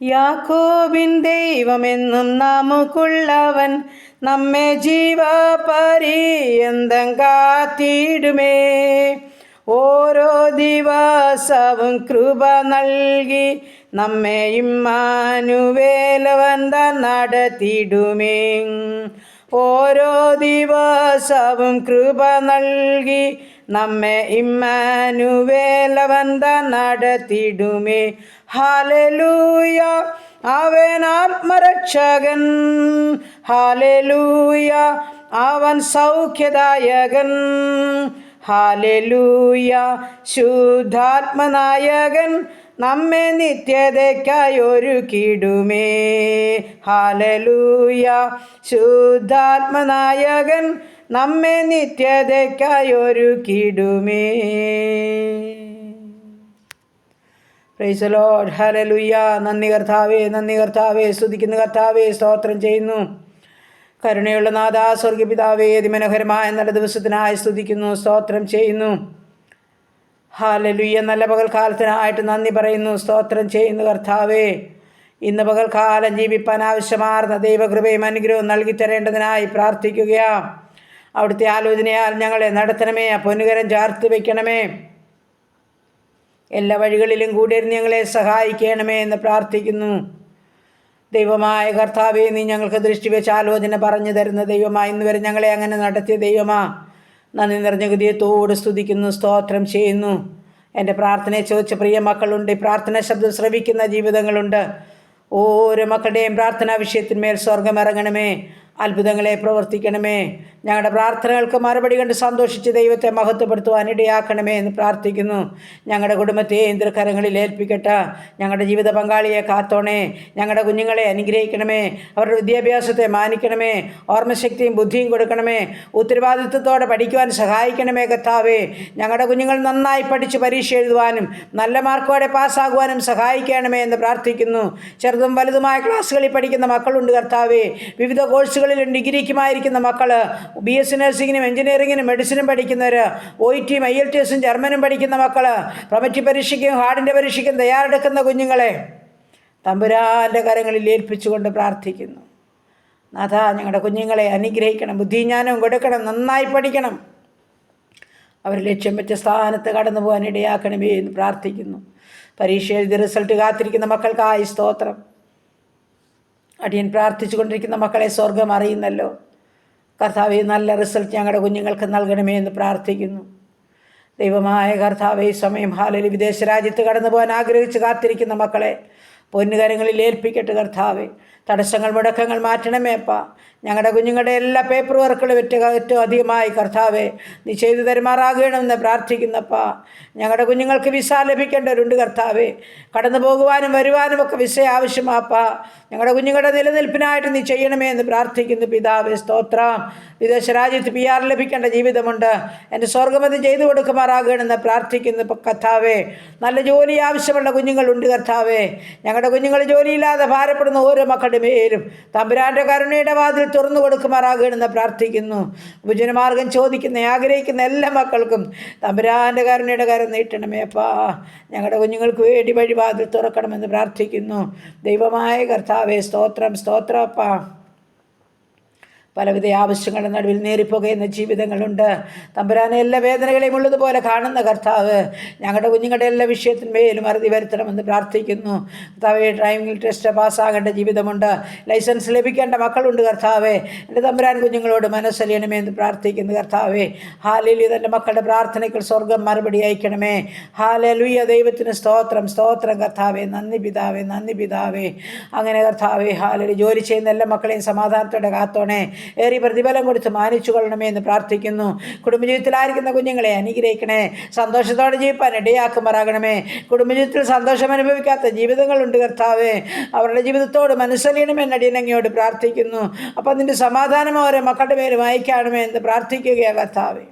യാക്കോബിൻ ദൈവമെന്നും നമുക്കുള്ളവൻ, നമ്മെ ജീവപര്യന്തം കാത്തിടുമേ. ഓരോ ദിവസവും കൃപ നൽകി നമ്മെ ഇമ്മാനുവേലവൻ താൻ നടത്തിടുമേ. ഓരോ ദിവസവും കൃപ നൽകി നമ്മെ ഇമ്മാനുവേലവൻ താൻ നടത്തിടുമേ. ഹല്ലേലൂയ, അവൻ ആത്മരക്ഷകൻ. ഹല്ലേലൂയ, അവൻ സൗഖ്യദായകൻ. ഹല്ലേലൂയ, ശുദ്ധാത്മനായകൻ നമ്മെ നിത്യതയ്ക്കായി ഒരുക്കിടുമേ. ഹല്ലേലൂയ, ശുദ്ധാത്മനായകൻ നമ്മെ നിത്യതയ്ക്കായി ഒരുക്കിടുമേ. Praise the Lord. ഹല്ലേലൂയ. നന്ദി കർത്താവേ, നന്ദി കർത്താവേ. സ്തുതിക്കുന്ന കർത്താവേ, സ്തോത്രം ചെയ്യുന്നു. കരുണയുള്ള നാഥാ, സ്വർഗ്ഗപിതാവേ, അതിമനോഹരമായ നല്ല ദിവസത്തിനായി സ്തുതിക്കുന്നു, സ്തോത്രം ചെയ്യുന്നു. ഹല്ലേലൂയ. നല്ല പകൽക്കാലത്തിനായിട്ട് നന്ദി പറയുന്നു, സ്തോത്രം ചെയ്യുന്നു കർത്താവേ. ഇന്ന് പകൽക്കാലം ജീവിപ്പാൻ ആവശ്യമാർന്ന ദൈവകൃപയും അനുഗ്രഹവും നൽകി തരേണ്ടതിനായി പ്രാർത്ഥിക്കുകയാണ്. അവിടുത്തെ ആലോചനയാൽ ഞങ്ങളെ നടത്തണമേ. പൊന്നുകരം ചാർത്തി വയ്ക്കണമേ. എല്ലാ വഴികളിലും കൂടിയിരുന്ന് ഞങ്ങളെ സഹായിക്കണമേ എന്ന് പ്രാർത്ഥിക്കുന്നു. ദൈവമായ കർത്താവേ, നീ ഞങ്ങൾക്ക് ദൃഷ്ടി വെച്ച് ആലോചന പറഞ്ഞു തരുന്ന ദൈവമാ. ഇന്ന് വരെ ഞങ്ങളെ അങ്ങനെ നടത്തിയ ദൈവമാ. നന്ദി നിറഞ്ഞ ഹൃദയത്തോട് സ്തുതിക്കുന്നു, സ്തോത്രം ചെയ്യുന്നു. എൻ്റെ പ്രാർത്ഥനയെ ചോദിച്ച പ്രിയ മക്കളുണ്ട്. പ്രാർത്ഥന ശബ്ദം ശ്രവിക്കുന്ന ജീവിതങ്ങളുണ്ട്. ഓരോ മക്കളുടെയും പ്രാർത്ഥനാ വിഷയത്തിന്മേൽ സ്വർഗം ഇറങ്ങണമേ. അത്ഭുതങ്ങളെ പ്രവർത്തിക്കണമേ. ഞങ്ങളുടെ പ്രാർത്ഥനകൾക്ക് മറുപടി കണ്ട് സന്തോഷിച്ച് ദൈവത്തെ മഹത്വപ്പെടുത്തുവാൻ ഇടയാക്കണമേ എന്ന് പ്രാർത്ഥിക്കുന്നു. ഞങ്ങളുടെ കുടുംബത്തെ ഇന്ദ്രകരങ്ങളിൽ ഏൽപ്പിക്കട്ടെ. ഞങ്ങളുടെ ജീവിത പങ്കാളിയെ കാത്തോണേ. ഞങ്ങളുടെ കുഞ്ഞുങ്ങളെ അനുഗ്രഹിക്കണമേ. അവരുടെ വിദ്യാഭ്യാസത്തെ മാനിക്കണമേ. ഓർമ്മശക്തിയും ബുദ്ധിയും കൊടുക്കണമേ. ഉത്തരവാദിത്വത്തോടെ പഠിക്കുവാൻ സഹായിക്കണമേ കർത്താവേ. ഞങ്ങളുടെ കുഞ്ഞുങ്ങൾ നന്നായി പഠിച്ച് പരീക്ഷ എഴുതുവാനും നല്ല മാർക്കോടെ പാസ്സാകുവാനും സഹായിക്കണമേ എന്ന് പ്രാർത്ഥിക്കുന്നു. ചെറുതും വലുതുമായ ക്ലാസ്സുകളിൽ പഠിക്കുന്ന മക്കളുണ്ട് കർത്താവേ. വിവിധ കോഴ്സുകളിലും ഡിഗ്രിക്കുമായിരിക്കുന്ന മക്കൾ, BSc നഴ്സിങ്ങിനും എഞ്ചിനീയറിങ്ങിനും മെഡിസിനും പഠിക്കുന്നവർ, OET IELTS ജർമ്മനും പഠിക്കുന്ന മക്കൾ, പ്രൊമറ്റി പരീക്ഷയ്ക്കും ഹാർഡിൻ്റെ പരീക്ഷയ്ക്കും തയ്യാറെടുക്കുന്ന കുഞ്ഞുങ്ങളെ തമ്പുരാൻ്റെ കരങ്ങളിൽ ഏൽപ്പിച്ചുകൊണ്ട് പ്രാർത്ഥിക്കുന്നു. നാഥാ, ഞങ്ങളുടെ കുഞ്ഞുങ്ങളെ അനുഗ്രഹിക്കണം. ബുദ്ധിജ്ഞാനവും കൊടുക്കണം. നന്നായി പഠിക്കണം. അവർ ലക്ഷ്യം വെച്ച സ്ഥാനത്ത് കടന്നു പോകാൻ ഇടയാക്കണമേ എന്ന് പ്രാർത്ഥിക്കുന്നു. പരീക്ഷ എഴുതി റിസൾട്ട് കാത്തിരിക്കുന്ന മക്കൾക്കായി സ്തോത്രം. അടിയൻ പ്രാർത്ഥിച്ചു കൊണ്ടിരിക്കുന്ന മക്കളെ സ്വർഗം അറിയുന്നല്ലോ കർത്താവേ. നല്ല റിസൾട്ട് ഞങ്ങളുടെ കുഞ്ഞുങ്ങൾക്ക് നൽകണമേ എന്ന് പ്രാർത്ഥിക്കുന്നു. ദൈവമായ കർത്താവേ, ഈ സമയം ഹാലലി വിദേശ രാജ്യത്ത് കടന്നു പോകാൻ ആഗ്രഹിച്ച് കാത്തിരിക്കുന്ന മക്കളെ പൊന്നുകരങ്ങളിൽ ഏൽപ്പിക്കട്ടെ കർത്താവേ. തടസ്സങ്ങൾ മുടക്കങ്ങൾ മാറ്റണമേ അപ്പാ. ഞങ്ങളുടെ കുഞ്ഞുങ്ങളുടെ എല്ലാ പേപ്പർ വർക്കുകളും ഏറ്റവും അധികമായി കർത്താവേ നീ ചെയ്തു തരുമാറാകണമെന്ന് പ്രാർത്ഥിക്കുന്നപ്പാ. ഞങ്ങളുടെ കുഞ്ഞുങ്ങൾക്ക് വിസ ലഭിക്കേണ്ടവരുണ്ട് കർത്താവേ. കടന്നു പോകുവാനും വരുവാനും ഒക്കെ വിസ ആവശ്യമാപ്പാ. ഞങ്ങളുടെ കുഞ്ഞുങ്ങളുടെ നിലനിൽപ്പിനായിട്ട് നീ ചെയ്യണമേ എന്ന് പ്രാർത്ഥിക്കുന്നു പിതാവേ. സ്തോത്രം. വിദേശ രാജ്യത്ത് PR ലഭിക്കേണ്ട ജീവിതമുണ്ട്. എൻ്റെ സ്വർഗമത് ചെയ്തു കൊടുക്കുമാറാകണമെന്ന് പ്രാർത്ഥിക്കുന്നു കർത്താവേ. നല്ല ജോലി ആവശ്യമുള്ള കുഞ്ഞുങ്ങളുണ്ട് കർത്താവേ. ഞങ്ങളുടെ കുഞ്ഞുങ്ങൾ ജോലിയില്ലാതെ ഭാരപ്പെടുന്ന ഓരോ മക്കളുടെ മേലും തമ്പുരാൻ്റെ കരുണയുടെ വാതിൽ തുറന്നു കൊടുക്കുമാറാകണമെന്ന് പ്രാർത്ഥിക്കുന്നു. ഭുജനമാർഗം ചോദിക്കുന്ന ആഗ്രഹിക്കുന്ന എല്ലാ മക്കൾക്കും തമ്പുരാൻ്റെ കരുണയുടെ കരം നീട്ടണമേ അപ്പാ. ഞങ്ങളുടെ കുഞ്ഞുങ്ങൾക്ക് വേണ്ടി വഴിവാതിൽ തുറക്കണമെന്ന് പ്രാർത്ഥിക്കുന്നു. ദൈവമായ കർത്താവേ, സ്തോത്രം, സ്തോത്രം അപ്പാ. പലവിധ ആവശ്യങ്ങളുടെ നടുവിൽ നേരിപ്പോകുന്ന ജീവിതങ്ങളുണ്ട് തമ്പുരാനെ. എല്ലാ വേദനകളെയും ഉള്ളതുപോലെ കാണുന്ന കർത്താവ് ഞങ്ങളുടെ കുഞ്ഞുങ്ങളുടെ എല്ലാ വിഷയത്തിന്മേലും അറുതി വരുത്തണമെന്ന് പ്രാർത്ഥിക്കുന്നു കർത്താവേ. ഡ്രൈവിംഗ് ടെസ്റ്റ് പാസ്സാകേണ്ട ജീവിതമുണ്ട്. ലൈസൻസ് ലഭിക്കേണ്ട മക്കളുണ്ട് കർത്താവേ. എൻ്റെ തമ്പുരാൻ കുഞ്ഞുങ്ങളോട് മനസ്സലിയണമേ എന്ന് പ്രാർത്ഥിക്കുന്നു കർത്താവേ. ഹാലലൂയ. തൻ്റെ മക്കളുടെ പ്രാർത്ഥനയ്ക്ക് സ്വർഗം മറുപടി അയക്കണമേ. ഹാലലൂയ. ദൈവത്തിന് സ്തോത്രം, സ്തോത്രം കർത്താവേ. നന്ദി പിതാവേ, നന്ദി പിതാവേ. അങ്ങനെ കർത്താവേ ഹാലലൂയ. ജോലി ചെയ്യുന്ന എല്ലാ മക്കളെയും സമാധാനത്തോടെ കാത്തോണേ. ഏറി പ്രതിഫലം കൊടുത്ത് മാനിച്ചു കൊള്ളണമേ എന്ന് പ്രാർത്ഥിക്കുന്നു. കുടുംബജീവിതത്തിലായിരിക്കുന്ന കുഞ്ഞുങ്ങളെ അനുഗ്രഹിക്കണേ. സന്തോഷത്തോടെ ജീവിപ്പാൻ ഇടയാക്കുമാറാകണമേ. കുടുംബജീവിതത്തിൽ സന്തോഷം അനുഭവിക്കാത്ത ജീവിതങ്ങളുണ്ട് കർത്താവേ. അവരുടെ ജീവിതത്തോട് മനസ്സലിയണമെന്ന് അടിയനങ്ങയോട് പ്രാർത്ഥിക്കുന്നു. അപ്പം നിൻ്റെ സമാധാനം ഓരോ മക്കളുടെ പേരും അയക്കണമേ എന്ന് പ്രാർത്ഥിക്കുകയാണ് കർത്താവേ.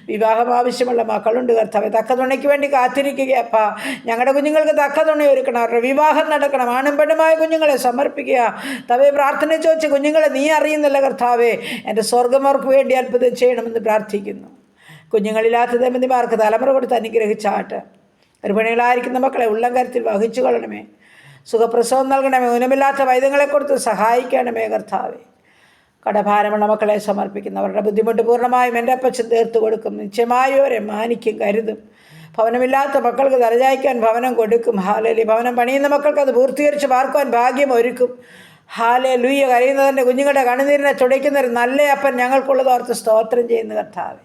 വിവാഹം ആവശ്യമുള്ള മക്കളുണ്ട് കർത്താവേ. തക്ക തുണയ്ക്ക് വേണ്ടി കാത്തിരിക്കുകയപ്പാ. ഞങ്ങളുടെ കുഞ്ഞുങ്ങൾക്ക് തക്ക തുണ ഒരുക്കണം. അവരുടെ വിവാഹം നടക്കണം. ആണും പെണ്ണുമായ കുഞ്ഞുങ്ങളെ സമർപ്പിക്കുക തവേ. പ്രാർത്ഥന ചോദിച്ച് കുഞ്ഞുങ്ങളെ നീ അറിയുന്നില്ല കർത്താവേ. എൻ്റെ സ്വർഗം അവർക്ക് വേണ്ടി അത്ഭുതം ചെയ്യണമെന്ന് പ്രാർത്ഥിക്കുന്നു. കുഞ്ഞുങ്ങളില്ലാത്ത ദമ്പതിമാർക്ക് തലമുറ കൊടുത്ത് അനുഗ്രഹിച്ചാട്ട്. ഗർഭിണികളായിരിക്കുന്ന മക്കളെ ഉള്ളം കരുത്തിൽ വഹിച്ചു കൊള്ളണമേ. സുഖപ്രസവം നൽകണമേ. ഊനമില്ലാത്ത വൈദ്യങ്ങളെ കൊടുത്ത് സഹായിക്കണമേ കർത്താവേ. കടഭാരമുള്ള മക്കളെ സമർപ്പിക്കുന്നു. അവരുടെ ബുദ്ധിമുട്ട് പൂർണ്ണമായും എൻ്റെ അപ്പച്ചൻ തീർത്തു കൊടുക്കും. നിശ്ചയമായും അവരെ മാനിക്കും, കരുതും. ഭവനമില്ലാത്ത മക്കൾക്ക് തലചായ്ക്കാൻ ഭവനം കൊടുക്കും. ഹാലേലൂയ. ഭവനം പണിയുന്ന മക്കൾക്ക് അത് പൂർത്തീകരിച്ച് പാർക്കുവാൻ ഭാഗ്യം ഒരുക്കും. ഹാലേലൂയ. കരയുന്നതിൻ്റെ കുഞ്ഞുങ്ങളുടെ കണ്ണുനീരിനെ തുടയ്ക്കുന്നൊരു നല്ല അപ്പൻ ഞങ്ങൾക്കുള്ളത് ഓർത്ത് സ്തോത്രം ചെയ്യുന്നു കർത്താവേ.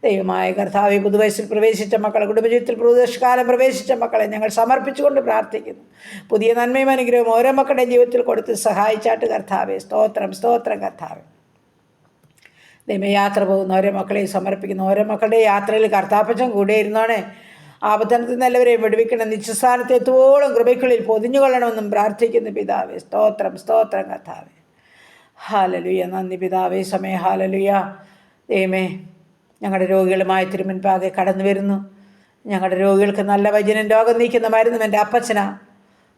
ദൈവമായ കർത്താവെ, പുതുവയസ്സിൽ പ്രവേശിച്ച മക്കളെ, കുടുംബജീവിതത്തിൽ പുതുവർഷകാലം പ്രവേശിച്ച മക്കളെ ഞങ്ങൾ സമർപ്പിച്ചുകൊണ്ട് പ്രാർത്ഥിക്കുന്നു. പുതിയ നന്മയും അനുഗ്രഹവും ഓരോ മക്കളുടെ ജീവിതത്തിൽ കൊടുത്ത് സഹായിച്ചാട്ട് കർത്താവെ. സ്തോത്രം, സ്തോത്രം കർത്താവെ. ദൈവയാത്ര പോകുന്ന ഓരോ മക്കളെയും സമർപ്പിക്കുന്നു. ഓരോ മക്കളുടെ യാത്രയിൽ കർത്താപ്പച്ചൻ കൂടെ ഇരുന്നോണേ. ആപത്തനത്തിൽ നിന്ന് എല്ലാവരെയും വിടുവിക്കണം. നിശ്ചസ്ഥാനത്ത് എത്തുവോളം കൃപയ്ക്കുള്ളിൽ പൊതിഞ്ഞുകൊള്ളണമെന്നും പ്രാർത്ഥിക്കുന്നു പിതാവേ. സ്തോത്രം, സ്തോത്രം കർത്താവെ. ഹാലലുയ. നന്ദി പിതാവേ. സമയ ഹാലലുയ. ദൈവമേ, ഞങ്ങളുടെ രോഗികളുമായി തിരുമുൻപാകെ കടന്നു വരുന്നു. ഞങ്ങളുടെ രോഗികൾക്ക് നല്ല വചനം, രോഗം നീക്കുന്ന മരുന്നും എൻ്റെ അപ്പച്ചനാ.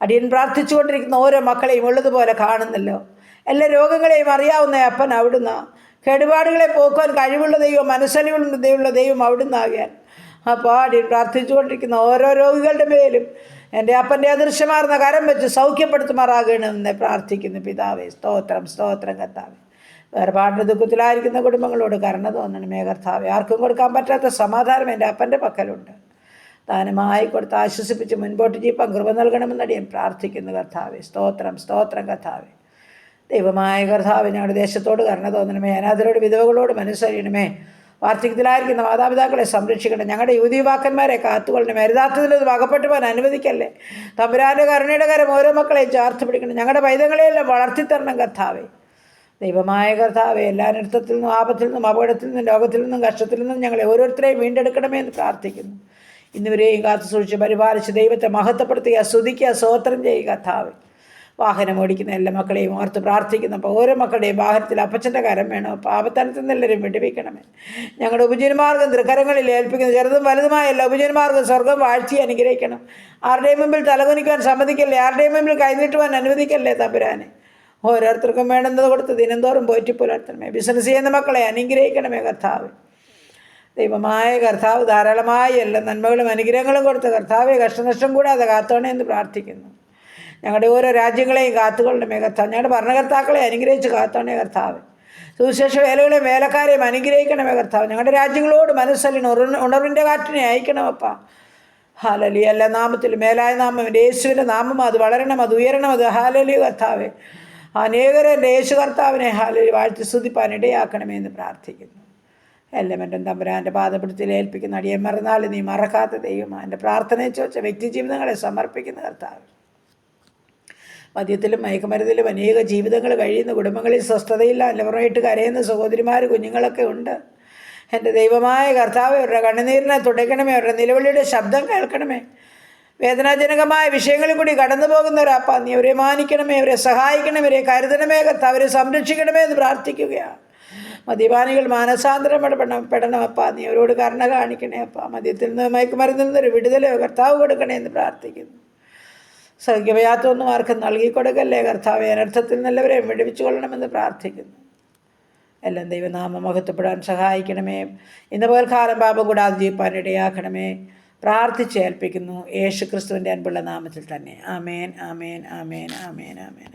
അടിയൻ പ്രാർത്ഥിച്ചുകൊണ്ടിരിക്കുന്ന ഓരോ മക്കളെയും ഉള്ളതുപോലെ കാണുന്നല്ലോ. എല്ലാ രോഗങ്ങളെയും അറിയാവുന്ന അപ്പൻ അവിടുന്ന്. കേടുപാടുകളെ പോക്കുവാൻ കഴിവുള്ള ദൈവം, മനസ്സലിവുള്ള ദൈവമുള്ള ദൈവം അവിടുന്നാകാൻ. അപ്പോൾ അടിയൻ പ്രാർത്ഥിച്ചുകൊണ്ടിരിക്കുന്ന ഓരോ രോഗികളുടെ മേലും എൻ്റെ അപ്പൻ്റെ അദൃശ്യമാർന്ന കരം വെച്ച് സൗഖ്യപ്പെടുത്തുമാറാകണമെന്ന് പ്രാർത്ഥിക്കുന്നു പിതാവേ. സ്തോത്രം, സ്തോത്രം കർത്താവേ. വേർപാടിൻ്റെ ദുഃഖത്തിലായിരിക്കുന്ന കുടുംബങ്ങളോട് കരുണ തോന്നണമേ കർത്താവേ. ആർക്കും കൊടുക്കാൻ പറ്റാത്ത സമാധാനം എൻ്റെ അപ്പൻ്റെ പക്കലുണ്ട്. ദാനമായി കൊടുത്ത് ആശ്വസിപ്പിച്ച് മുൻപോട്ട് ജീപ്പാൻ കൃപ നൽകണമെന്ന് അടിയൻ പ്രാർത്ഥിക്കുന്നു കർത്താവേ. സ്തോത്രം, സ്തോത്രം കർത്താവേ. ദൈവമായ കർത്താവേ, ഞങ്ങളുടെ ദേശത്തോട് കരുണ തോന്നണമേ. അനാഥരോട്, വിധവകളോട് മനസ്സറിയണമേ. വാർദ്ധക്യത്തിലായിരിക്കുന്ന മാതാപിതാക്കളെ സംരക്ഷിക്കണം. ഞങ്ങളുടെ യുവതിയുവാക്കന്മാരെ കാത്തുകൊള്ളണമേ. യഥാർത്ഥത്തിലൊന്നും അകപ്പെട്ടു പോകാൻ അനുവദിക്കല്ലേ. തമ്പുരാൻ്റെ കരുണയുടെ കരം ഓരോ മക്കളെയും ചേർത്ത് പിടിക്കണം. ഞങ്ങളുടെ പൈതങ്ങളെയെല്ലാം വളർത്തിത്തരണം കർത്താവേ. ദൈവമായ കർത്താവേ, എല്ലാ നൃത്തത്തിൽ നിന്നും, ആപത്തിൽ നിന്നും, അപകടത്തിൽ നിന്നും, രോഗത്തിൽ നിന്നും, കഷ്ടത്തിൽ നിന്നും ഞങ്ങളെ ഓരോരുത്തരെയും വീണ്ടെടുക്കണമേ എന്ന് പ്രാർത്ഥിക്കുന്നു. ഇന്നുവരെയും കാത്തു സൂക്ഷിച്ച് പരിപാലിച്ച് ദൈവത്തെ മഹത്വപ്പെടുത്തുക, സ്തുതിക്കുക, സ്തോത്രം ചെയ്യുക കർത്താവേ. വാഹനം ഓടിക്കുന്ന എല്ലാ മക്കളെയും ഓർത്ത് പ്രാർത്ഥിക്കുന്നു. അപ്പോൾ ഓരോ മക്കളുടെയും വാഹനത്തിൽ അപ്പച്ചൻ്റെ കരം വേണം. അപ്പോൾ ആപത്തനത്തിൽ നിന്ന് എല്ലാവരും വിടുവിക്കണമേ. ഞങ്ങളുടെ ഉപജീവനമാർഗ്ഗം തൃക്കരങ്ങളിൽ ഏൽപ്പിക്കുന്ന ചെറുതും വലുതുമായ എല്ലാ ഉപജീവനമാർഗ്ഗം സ്വർഗം വാഴ്ച അനുഗ്രഹിക്കണം. ആരുടെയും മുമ്പിൽ തലകുനിക്കുവാൻ സമ്മതിക്കല്ലേ. ആരുടെയും മുമ്പിൽ കൈനീട്ടുവാൻ അനുവദിക്കല്ലേ തമ്പുരാനെ. ഓരോരുത്തർക്കും വേണ്ടുന്നത് കൊടുത്ത് ദിനംതോറും പോറ്റി പുലർത്തണമേ. ബിസിനസ് ചെയ്യുന്ന മക്കളെ അനുഗ്രഹിക്കണമേ കർത്താവ്. ദൈവമായ കർത്താവ് ധാരാളമായി എല്ലാ നന്മകളും അനുഗ്രഹങ്ങളും കൊടുത്ത് കർത്താവെ കഷ്ടനഷ്ടം കൂടാതെ കാത്തോണേ എന്ന് പ്രാർത്ഥിക്കുന്നു. ഞങ്ങളുടെ ഓരോ രാജ്യങ്ങളെയും കാത്തുകൊള്ളണമേ കർത്താവ്. ഞങ്ങളുടെ ഭരണകർത്താക്കളെ അനുഗ്രഹിച്ച് കാത്തോണേ കർത്താവ്. സുവിശേഷ വേലകളെയും വേലക്കാരെയും അനുഗ്രഹിക്കണമേ കർത്താവ്. ഞങ്ങളുടെ രാജ്യങ്ങളോട് മനസ്സലിന് ഉണർവിൻ്റെ കാറ്റിനെ അയക്കണമപ്പാ. ഹാലലി. എല്ലാ നാമത്തിലും മേലായ നാമം യേശുവിൻ്റെ നാമം, അത് വളരണം, അത് ഉയരണം, അത് ഹാലലി കർത്താവെ. അനേകരെ എൻ്റെ യേശു കർത്താവിനെ ഹാലലി വാഴ്ത്തി സ്തുതിപ്പാൻ ഇടയാക്കണമേ എന്ന് പ്രാർത്ഥിക്കുന്നു. എല്ലാം എൻ്റെ തമ്പുരാൻ്റെ പാദപിടുത്തിൽ ഏൽപ്പിക്കുന്ന അടിയൻ മറന്നാൽ നീ മറക്കാത്ത ദൈവമാണ്. എൻ്റെ പ്രാർത്ഥനയെ ചോദിച്ച വ്യക്തി ജീവിതങ്ങളെ സമർപ്പിക്കുന്ന കർത്താവ്. മദ്യത്തിലും മയക്കുമരുന്നിലും അനേക ജീവിതങ്ങൾ കഴിയുന്ന കുടുംബങ്ങളിൽ സ്വസ്ഥതയില്ല, അല്ലവറായിട്ട് കരയുന്ന സഹോദരിമാർ, കുഞ്ഞുങ്ങളൊക്കെ ഉണ്ട്. എൻ്റെ ദൈവമായ കർത്താവ് അവരുടെ കണ്ണുനീരിനെ തുടയ്ക്കണമേ. അവരുടെ നിലവിളിയുടെ ശബ്ദം കേൾക്കണമേ. വേദനാജനകമായ വിഷയങ്ങളിൽ കൂടി കടന്നു പോകുന്നവരപ്പ നീ അവരെ മാനിക്കണമേ, അവരെ സഹായിക്കണമേ, അവരെ കരുതണമേ കർത്താവ്, അവരെ സംരക്ഷിക്കണമേ എന്ന് പ്രാർത്ഥിക്കുകയാണ്. മദ്യപാനികൾ മാനസാന്തരം പെടണമപ്പ നീ അവരോട് കരുണ കാണിക്കണേ അപ്പ. മദ്യത്തിൽ നിന്ന് മയക്കുമരുന്നിൽ നിന്നൊരു വിടുതലോ കർത്താവ് കൊടുക്കണേ എന്ന് പ്രാർത്ഥിക്കുന്നു. സൗഖ്യവയാത്തൊന്നും ആർക്കും നൽകിക്കൊടുക്കല്ലേ കർത്താവ്. അനർത്ഥത്തിൽ നിന്നെല്ലാവരെയും വിടുവിച്ചു കൊള്ളണമെന്ന് പ്രാർത്ഥിക്കുന്നു. എല്ലാം ദൈവനാമം മഹത്വപ്പെടാൻ സഹായിക്കണമേ. ഇന്ന് പകൽക്കാലം പാപം കൂടാതെ ജീവിപ്പാൻ ഇടയാക്കണമേ. പ്രാർത്ഥിച്ചേൽപ്പിക്കുന്നു യേശു ക്രിസ്തുവിൻ്റെ അൻപുള്ള നാമത്തിൽ തന്നെ. ആമേൻ, ആമേൻ, ആമേൻ, ആമേൻ, ആമേൻ.